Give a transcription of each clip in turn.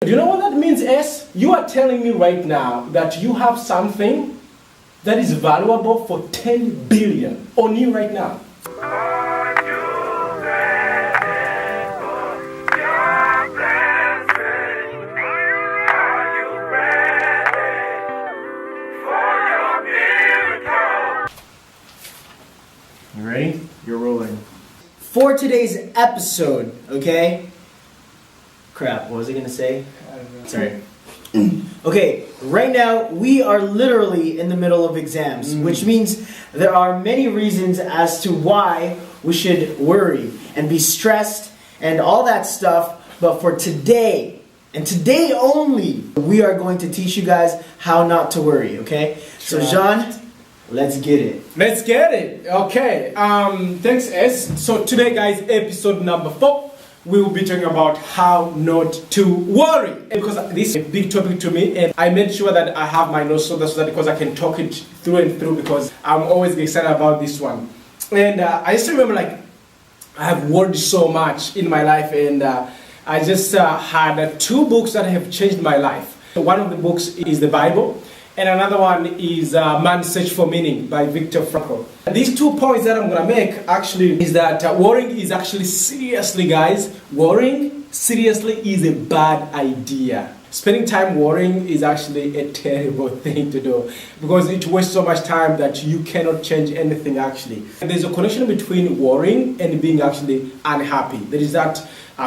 Do you know what that means, S? You are telling me right now that you have something that is valuable for 10 billion on you right now. You ready? You're rolling. For today's episode, okay? Crap, what was I gonna say? Sorry. Okay, right now we are literally in the middle of exams, which means there are many reasons as to why we should worry and be stressed and all that stuff. But for today, and today only, we are going to teach you guys how not to worry, okay? So Jean, let's get it. Let's get it. Okay. Thanks, S. So today, guys, episode number 4, we will be talking about how not to worry. Because this is a big topic to me, and I made sure that I have my notes so that because I can talk it through and through, because I'm always excited about this one. And I just remember, like, I have worried so much in my life, and I just had 2 books that have changed my life. One of the books is the Bible, and another one is Man's Search for Meaning by Viktor Frankl. These 2 points that I'm going to make actually is that worrying is actually seriously, guys, worrying seriously is a bad idea. Spending time worrying is actually a terrible thing to do because it wastes so much time that you cannot change anything actually. And there's a connection between worrying and being actually unhappy. There is that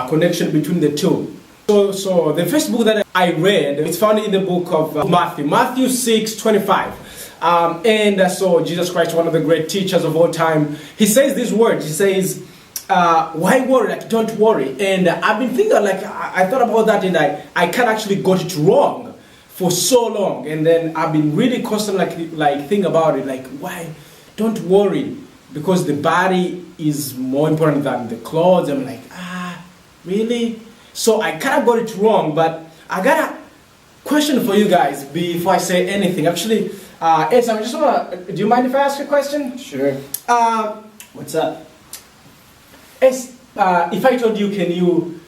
connection between the two. So the first book that I read, it's found in the book of Matthew 6:25. So Jesus Christ, one of the great teachers of all time, he says these words. He says, why worry? Like, don't worry. And I've been thinking, like, I thought about that, and I can't actually got it wrong for so long. And then I've been really constantly like think about it, like, why don't worry? Because the body is more important than the clothes. I'm like, really? So I kind of got it wrong, but I got a question for you guys before I say anything. Actually, Ed, I just wanna, do you mind if I ask a question? Sure. What's up? If I told you,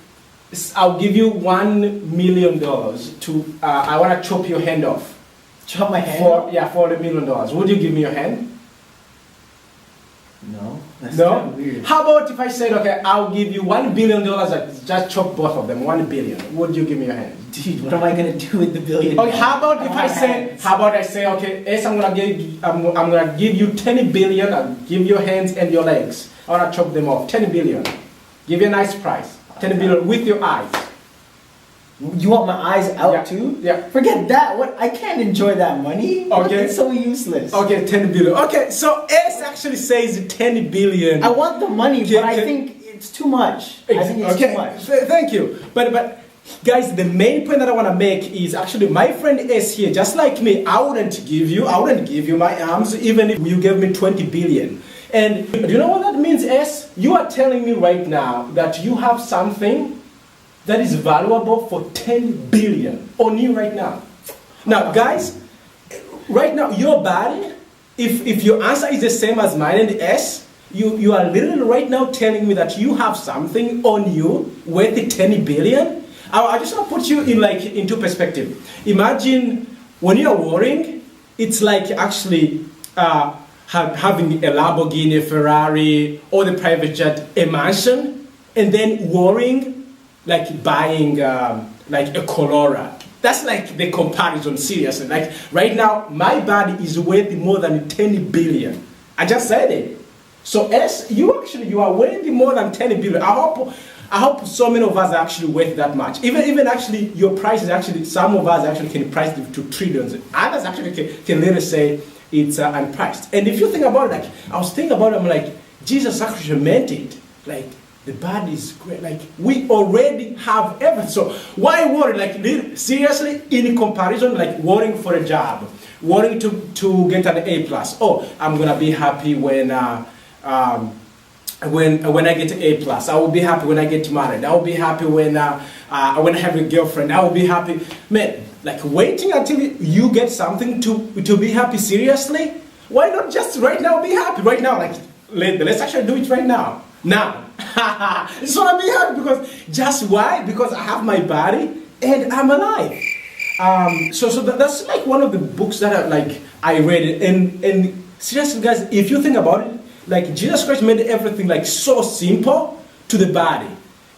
I'll give you $1 million to, I want to chop your hand off. Chop my hand? For $1 million. Would you give me your hand? No. That's No? kind of weird. How about if I said, okay, I'll give you $1 billion, just chop both of them, 1 billion. Would you give me your hand? Dude, what am I gonna do with the billion? Okay, how about if I say, okay, yes, I'm gonna give you 10 billion. I'll give your hands and your legs. I wanna chop them off. 10 billion. Give you a nice price. 10 billion with your eyes. You want my eyes out Yeah. too? Yeah. Forget that. What? I can't enjoy that money. Okay. It's so useless. Okay, 10 billion. Okay, so S actually says 10 billion. I want the money, but I think it's too much. I think it's too much. Thank you. But guys, the main point that I want to make is actually my friend S here, just like me, I wouldn't give you my arms even if you gave me 20 billion. And do you know what that means, S? You are telling me right now that you have something that is valuable for 10 billion on you right now. Now, guys, right now, your body, if your answer is the same as mine and S, you are literally right now telling me that you have something on you worth 10 billion. I just want to put you into perspective. Imagine when you are worrying, it's like actually having a Lamborghini, a Ferrari, or the private jet, a mansion, and then worrying like buying like a Corolla. That's like the comparison, seriously. Like right now, my body is worth more than 10 billion. I just said it. So S, you are worth more than 10 billion. I hope so many of us are actually worth that much. Even actually, your price is actually, some of us actually can price it to trillions. Others actually can literally say it's unpriced. And if you think about it, like, I was thinking about it, I'm like, Jesus actually meant it. Like, the body is great. Like, we already have everything. So why worry? Like, seriously, in comparison, like worrying for a job, worrying to get an A+. Oh, I'm gonna be happy when I get an A+. I will be happy when I get married. I will be happy when I have a girlfriend. I will be happy. Man, like waiting until you get something to be happy, seriously? Why not just right now be happy? Right now, like, let's actually do it right now. Now. I just want to be happy because, just why? Because I have my body and I'm alive. That's like one of the books that I read, and seriously, guys, if you think about it, like Jesus Christ made everything like so simple to the body,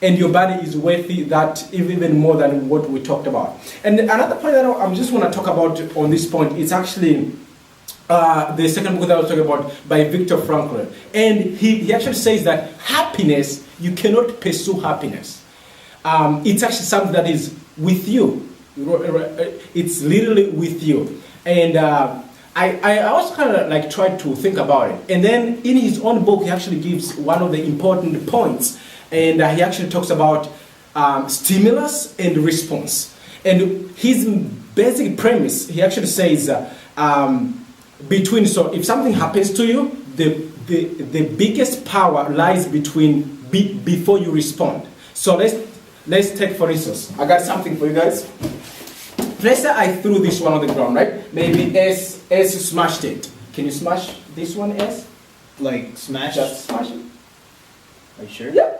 and your body is worthy that even more than what we talked about. And another point that I'm just want to talk about on this point is actually the second book that I was talking about by Viktor Frankl, and he actually says that happiness, you cannot pursue happiness. It's actually something that is with you. It's literally with you. And I also kind of like tried to think about it. And then in his own book, he actually gives one of the important points. And he actually talks about stimulus and response. And his basic premise, he actually says, so if something happens to you, the biggest power lies before you respond. So let's take, for instance, I got something for you guys. Let's say I threw this one on the ground, right? Maybe S smashed it. Can you smash this one, S? Like smash? Just smash it. Are you sure? Yeah.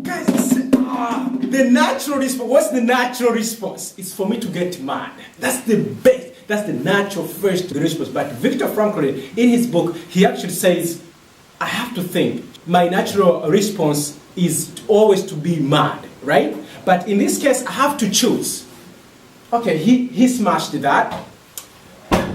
Guys, the natural response. What's the natural response? It's for me to get mad. That's the best. That's the natural first response. But Viktor Frankl, in his book, he actually says, I have to think. My natural response is always to be mad, right? But in this case, I have to choose. Okay, he smashed that.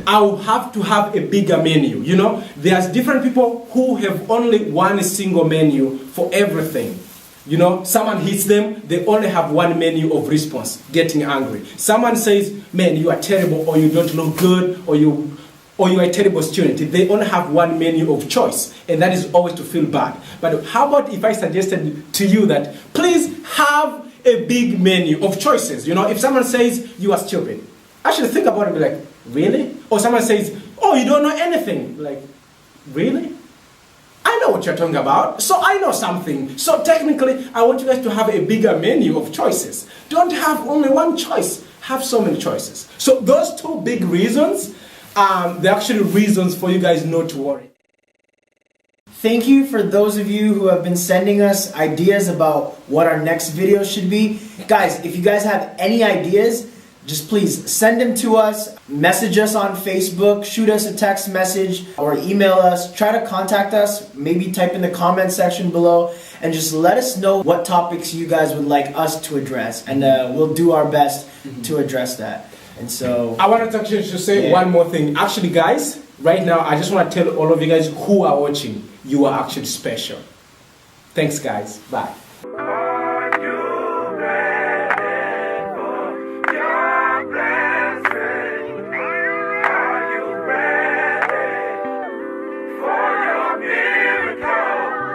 I'll have to have a bigger menu. You know, there's different people who have only one single menu for everything. You know, someone hits them, they only have one menu of response, getting angry. Someone says, man, you are terrible, or you don't look good, or you are a terrible student. They only have one menu of choice, and that is always to feel bad. But how about if I suggested to you that please have a big menu of choices? You know, if someone says you are stupid, actually think about it and be like, really? Or someone says, oh, you don't know anything. Like, really? I know what you're talking about, so I know something. So technically, I want you guys to have a bigger menu of choices. Don't have only one choice. Have so many choices. So those two big reasons, they're actually reasons for you guys not to worry. Thank you for those of you who have been sending us ideas about what our next video should be. Guys, if you guys have any ideas, just please send them to us, message us on Facebook, shoot us a text message, or email us. Try to contact us, maybe type in the comment section below, and just let us know what topics you guys would like us to address, and we'll do our best to address that. And so I wanted to actually just say one more thing. Actually, guys, right now, I just want to tell all of you guys who are watching, you are actually special. Thanks, guys. Bye.